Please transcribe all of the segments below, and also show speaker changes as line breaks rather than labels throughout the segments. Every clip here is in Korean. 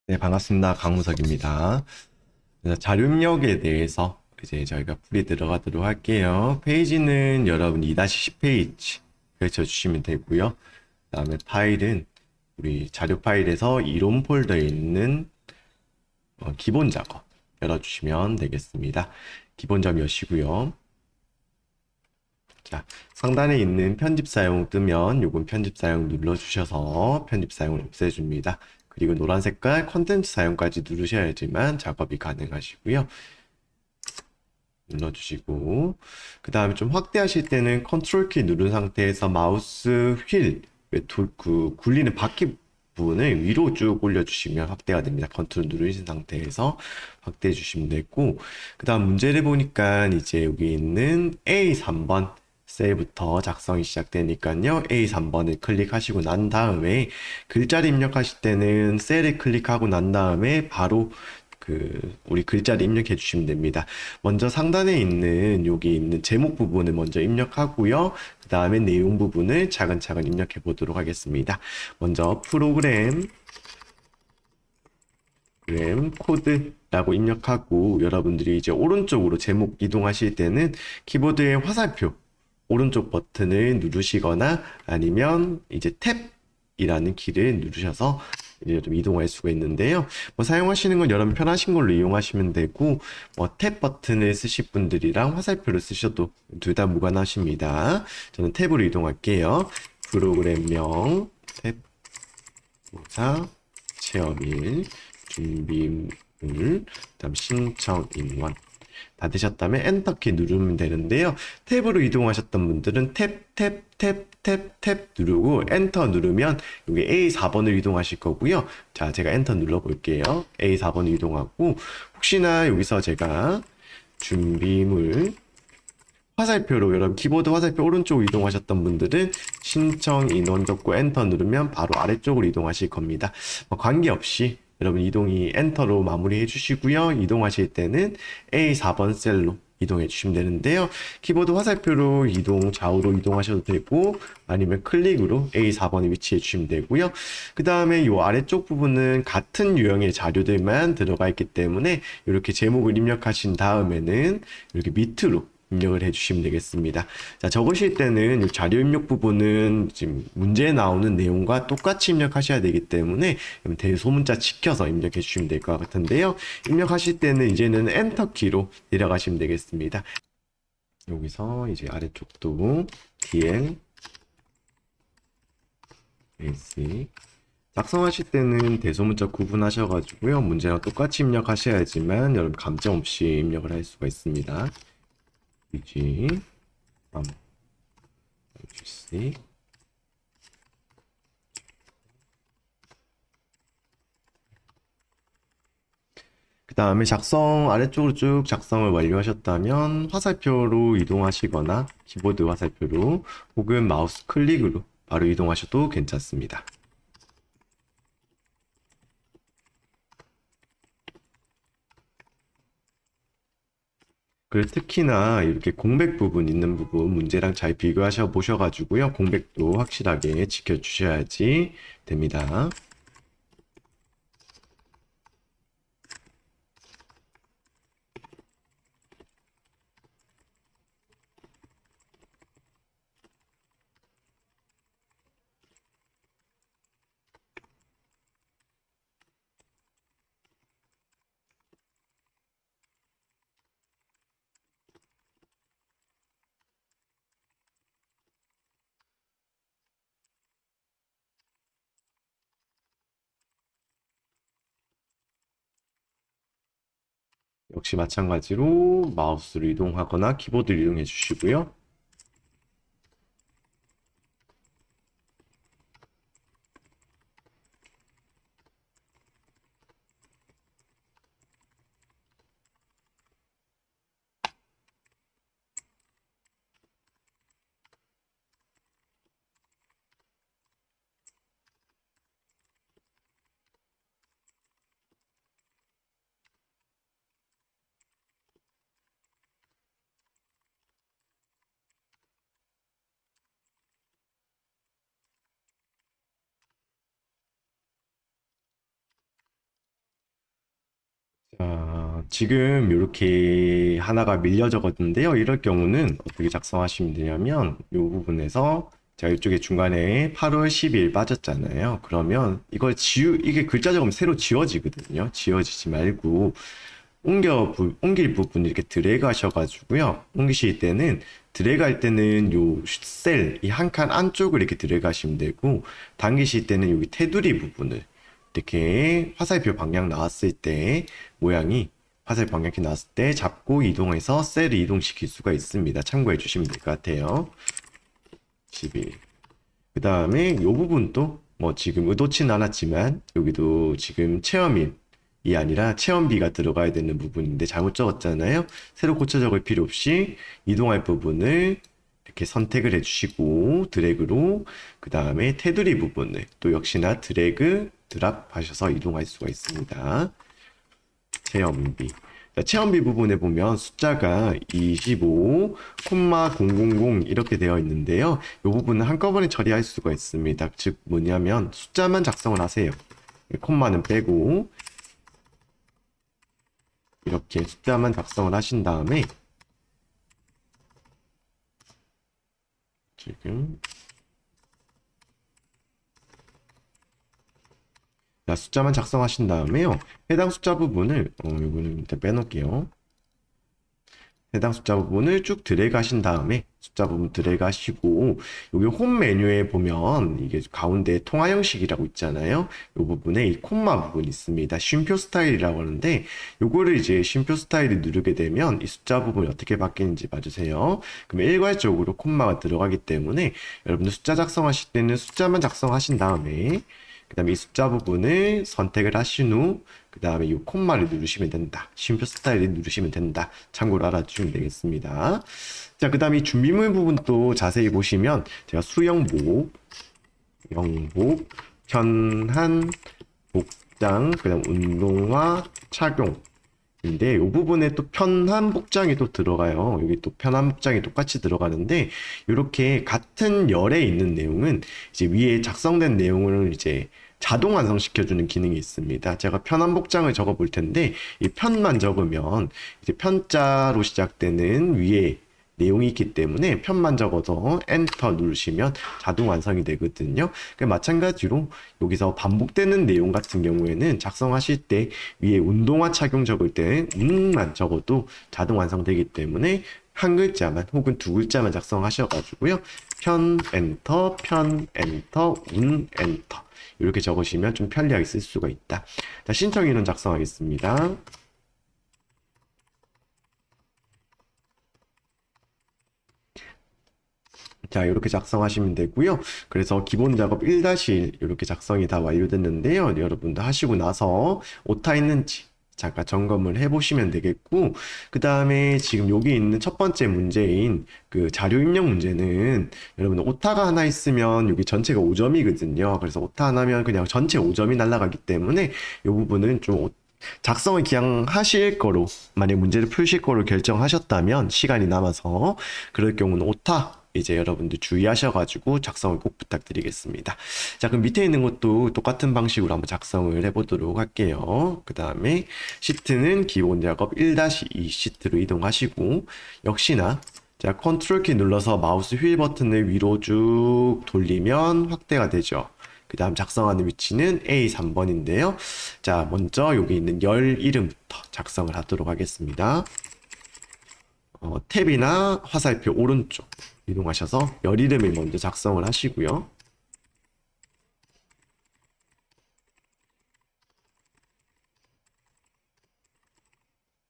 네, 반갑습니다. 강무석입니다. 자료 입력에 대해서 이제 저희가 풀이 들어가도록 할게요. 페이지는 여러분 2-10 페이지 펼쳐주시면 되고요. 그 다음에 파일은 우리 자료 파일에서 이론 폴더에 있는 기본 작업 열어주시면 되겠습니다. 기본 작업 여시고요. 자, 상단에 있는 편집 사용 뜨면 요건 편집 사용 눌러주셔서 편집 사용을 없애줍니다. 그리고 노란 색깔 컨텐츠 사용까지 누르셔야지만 작업이 가능하시고요. 눌러주시고 그 다음에 좀 확대하실 때는 컨트롤 키 누른 상태에서 마우스 휠그 굴리는 바퀴 부분을 위로 쭉 올려주시면 확대가 됩니다. 컨트롤 누르신 상태에서 확대해 주시면 되고 그 다음 문제를 보니까 이제 여기 있는 A3번 셀부터 작성이 시작되니까요. A3번을 클릭하시고 난 다음에 글자를 입력하실 때는 셀을 클릭하고 난 다음에 바로 우리 글자를 입력해 주시면 됩니다. 먼저 상단에 있는 여기 있는 제목 부분을 먼저 입력하고요. 그 다음에 내용 부분을 차근차근 입력해 보도록 하겠습니다. 먼저 프로그램 코드라고 입력하고 여러분들이 이제 오른쪽으로 제목 이동하실 때는 키보드의 화살표 오른쪽 버튼을 누르시거나 아니면 이제 탭이라는 키를 누르셔서 이제 좀 이동할 수가 있는데요. 뭐 사용하시는 건 여러분 편하신 걸로 이용하시면 되고 뭐 탭 버튼을 쓰실 분들이랑 화살표를 쓰셔도 둘 다 무관하십니다. 저는 탭으로 이동할게요. 프로그램명 탭 조사 체험일 준비물 그다음 신청 인원 다 되셨다면 엔터키 누르면 되는데요. 탭으로 이동하셨던 분들은 탭 누르고 엔터 누르면 여기 A4번을 이동하실 거고요. 자, 제가 엔터 눌러 볼게요. A4번 이동하고 혹시나 여기서 제가 준비물 화살표로 여러분 키보드 화살표 오른쪽 이동하셨던 분들은 신청 인원 적고 엔터 누르면 바로 아래쪽으로 이동하실 겁니다. 뭐 관계없이 여러분 이동이 엔터로 마무리해 주시고요. 이동하실 때는 A4번 셀로 이동해 주시면 되는데요. 키보드 화살표로 이동 좌우로 이동하셔도 되고 아니면 클릭으로 A4번에 위치해 주시면 되고요. 그 다음에 이 아래쪽 부분은 같은 유형의 자료들만 들어가 있기 때문에 이렇게 제목을 입력하신 다음에는 이렇게 밑으로 입력을 해주시면 되겠습니다. 자, 적으실 때는 이 자료 입력 부분은 지금 문제에 나오는 내용과 똑같이 입력하셔야 되기 때문에 대소문자 지켜서 입력해 주시면 될 것 같은데요. 입력하실 때는 이제는 엔터 키로 내려가시면 되겠습니다. 여기서 이제 아래쪽도 DL, AC 작성하실 때는 대소문자 구분하셔가지고요. 문제랑 똑같이 입력하셔야지만 여러분 감점 없이 입력을 할 수가 있습니다. UG, UGC 그 다음에 작성 아래쪽으로 쭉 작성을 완료하셨다면 화살표로 이동하시거나 키보드 화살표로 혹은 마우스 클릭으로 바로 이동하셔도 괜찮습니다. 그리고 특히나 이렇게 공백 부분 있는 부분 문제랑 잘 비교하셔 보셔가지고요. 공백도 확실하게 지켜주셔야지 됩니다. 역시 마찬가지로 마우스로 이동하거나 키보드로 이동해 주시고요. 지금 이렇게 하나가 밀려 적었는데요. 이럴 경우는 어떻게 작성하시면 되냐면 이 부분에서 제가 이쪽에 중간에 8월 10일 빠졌잖아요. 그러면 이걸 이게 글자 적으면 새로 지워지거든요. 지워지지 말고 옮길 부분 이렇게 드래그 하셔가지고요. 옮기실 때는 드래그 할 때는 요 셀, 이 한 칸 안쪽을 이렇게 드래그 하시면 되고, 당기실 때는 여기 테두리 부분을 이렇게 화살표 방향 나왔을 때 모양이 화살표 방향이 나왔을 때 잡고 이동해서 셀을 이동시킬 수가 있습니다. 참고해 주시면 될 것 같아요. 11. 그 다음에 이 부분도 뭐 지금 의도치는 않았지만 여기도 지금 체험인 이 아니라 체험비가 들어가야 되는 부분인데 잘못 적었잖아요. 새로 고쳐 적을 필요 없이 이동할 부분을 이렇게 선택을 해주시고 드래그로 그 다음에 테두리 부분을 또 역시나 드래그 드랍 하셔서 이동할 수가 있습니다. 체험비. 자, 체험비 부분에 보면 숫자가 25, 000 이렇게 되어 있는데요. 이 부분은 한꺼번에 처리할 수가 있습니다. 즉 뭐냐면 숫자만 작성을 하세요. 콤마는 빼고 이렇게 숫자만 작성을 하신 다음에 지금 자, 숫자만 작성하신 다음에요. 해당 숫자 부분을 이거는 일단 빼놓을게요. 해당 숫자 부분을 쭉 드래그 하신 다음에 숫자 부분 드래그 하시고 여기 홈 메뉴에 보면 이게 가운데 통화 형식이라고 있잖아요. 이 부분에 이 콤마 부분이 있습니다. 쉼표 스타일이라고 하는데 요거를 이제 쉼표 스타일을 누르게 되면 이 숫자 부분이 어떻게 바뀌는지 봐주세요. 그럼 일괄적으로 콤마가 들어가기 때문에 여러분들 숫자 작성하실 때는 숫자만 작성하신 다음에 그 다음에 이 숫자 부분을 선택을 하신 후 그 다음에 이 콤마를 누르시면 된다. 쉼표 스타일을 누르시면 된다. 참고로 알아주시면 되겠습니다. 자, 그 다음에 이 준비물 부분 또 자세히 보시면 제가 수영복, 영복, 편한, 복장, 그 다음 운동화, 착용 인데 이 부분에 또 편한 복장이 또 들어가요. 여기 또 편한 복장이 똑같이 들어가는데 이렇게 같은 열에 있는 내용은 이제 위에 작성된 내용을 이제 자동 완성시켜주는 기능이 있습니다. 제가 편한 복장을 적어 볼 텐데 이 편만 적으면 이제 편자로 시작되는 위에 내용이 있기 때문에 편만 적어서 엔터 누르시면 자동 완성이 되거든요. 마찬가지로 여기서 반복되는 내용 같은 경우에는 작성하실 때 위에 운동화 착용 적을 때 운만 적어도 자동 완성되기 때문에 한 글자만 혹은 두 글자만 작성하셔가지고요. 편 엔터, 편 엔터, 운 엔터 이렇게 적으시면 좀 편리하게 쓸 수가 있다. 자, 신청 인원 작성하겠습니다. 자, 이렇게 작성하시면 되고요. 그래서 기본 작업 1-1 이렇게 작성이 다 완료됐는데요. 여러분도 하시고 나서 오타 있는지 잠깐 점검을 해보시면 되겠고, 그 다음에 지금 여기 있는 첫 번째 문제인 그 자료 입력 문제는 여러분 오타가 하나 있으면 여기 전체가 5점이거든요. 그래서 오타 하나면 그냥 전체 5점이 날아가기 때문에 이 부분은 좀 작성을 그냥 하실 거로, 만약 문제를 푸실 거로 결정하셨다면 시간이 남아서 그럴 경우는 오타 이제 여러분들 주의하셔가지고 작성을 꼭 부탁드리겠습니다. 자, 그럼 밑에 있는 것도 똑같은 방식으로 한번 작성을 해보도록 할게요. 그 다음에 시트는 기본 작업 1-2 시트로 이동하시고 역시나 자, 컨트롤 키 눌러서 마우스 휠 버튼을 위로 쭉 돌리면 확대가 되죠. 그 다음 작성하는 위치는 A3번인데요. 자, 먼저 여기 있는 열 이름부터 작성을 하도록 하겠습니다. 탭이나 화살표 오른쪽 이동하셔서 열 이름을 먼저 작성을 하시고요.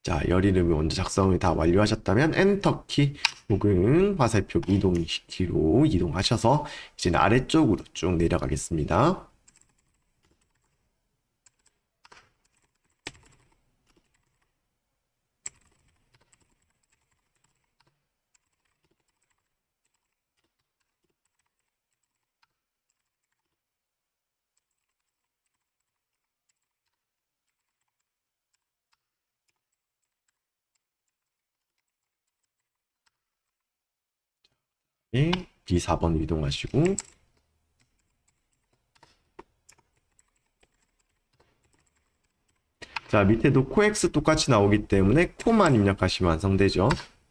자, 열 이름을 먼저 작성을 다 완료하셨다면 엔터키 혹은 화살표 이동시키로 이동하셔서 이제 아래쪽으로 쭉 내려가겠습니다. B4번 이동하시고 자, 밑에도 코엑스 똑같이 나오기 때문에 코만 입력하시면 완성되죠.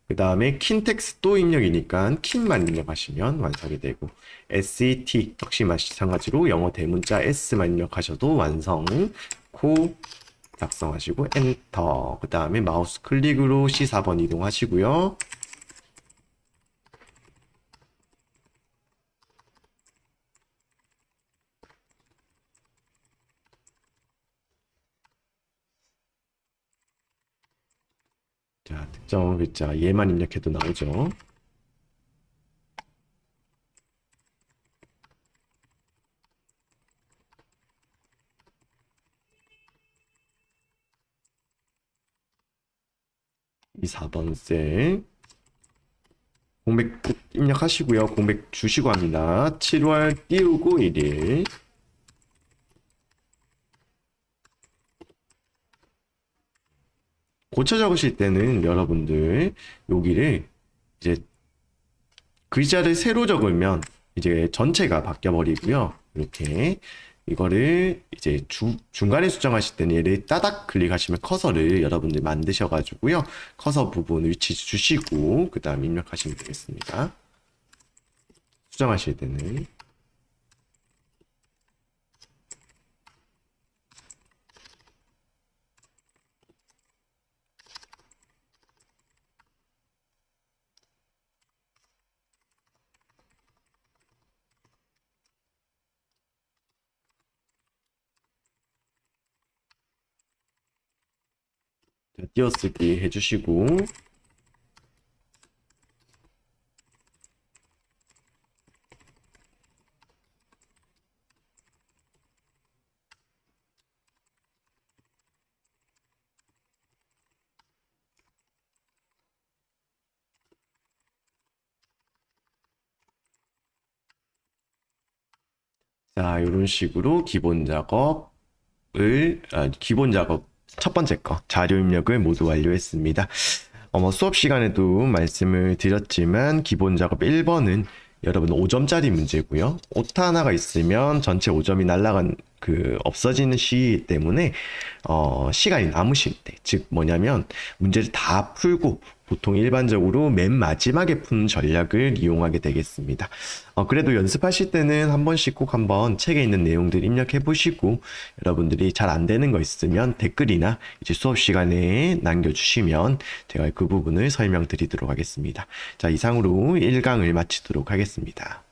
그 다음에 킨텍스도 입력이니까 킨만 입력하시면 완성이 되고, SET 역시 마찬가지로 영어 대문자 S만 입력하셔도 완성. 코 작성하시고 엔터. 그 다음에 마우스 클릭으로 C4번 이동하시고요. 자, 특정 글자 얘만 입력해도 나오죠. 이 4번 셀 공백 입력하시고요. 공백 주시고 합니다. 7월 띄우고 1일. 고쳐 적으실 때는 여러분들 여기를 이제 글자를 새로 적으면 이제 전체가 바뀌어 버리고요. 이렇게 이거를 이제 중간에 수정하실 때는 얘를 따닥 클릭하시면 커서를 여러분들 만드셔가지고요. 커서 부분 위치 주시고 그 다음 입력하시면 되겠습니다. 수정하실 때는. 띄어쓰기 해주시고 자, 이런 식으로 기본 작업 첫 번째 거 자료 입력을 모두 완료했습니다. 수업 시간에도 말씀을 드렸지만 기본 작업 1번은 여러분 5점짜리 문제고요. 오타 하나가 있으면 전체 5점이 날라간 없어지는 시이기 때문에 시간이 남으실 때, 즉 뭐냐면 문제를 다 풀고 보통 일반적으로 맨 마지막에 푸는 전략을 이용하게 되겠습니다. 그래도 연습하실 때는 한 번씩 꼭 한번 책에 있는 내용들 입력해 보시고 여러분들이 잘 안 되는 거 있으면 댓글이나 이제 수업 시간에 남겨주시면 제가 그 부분을 설명드리도록 하겠습니다. 자, 이상으로 1강을 마치도록 하겠습니다.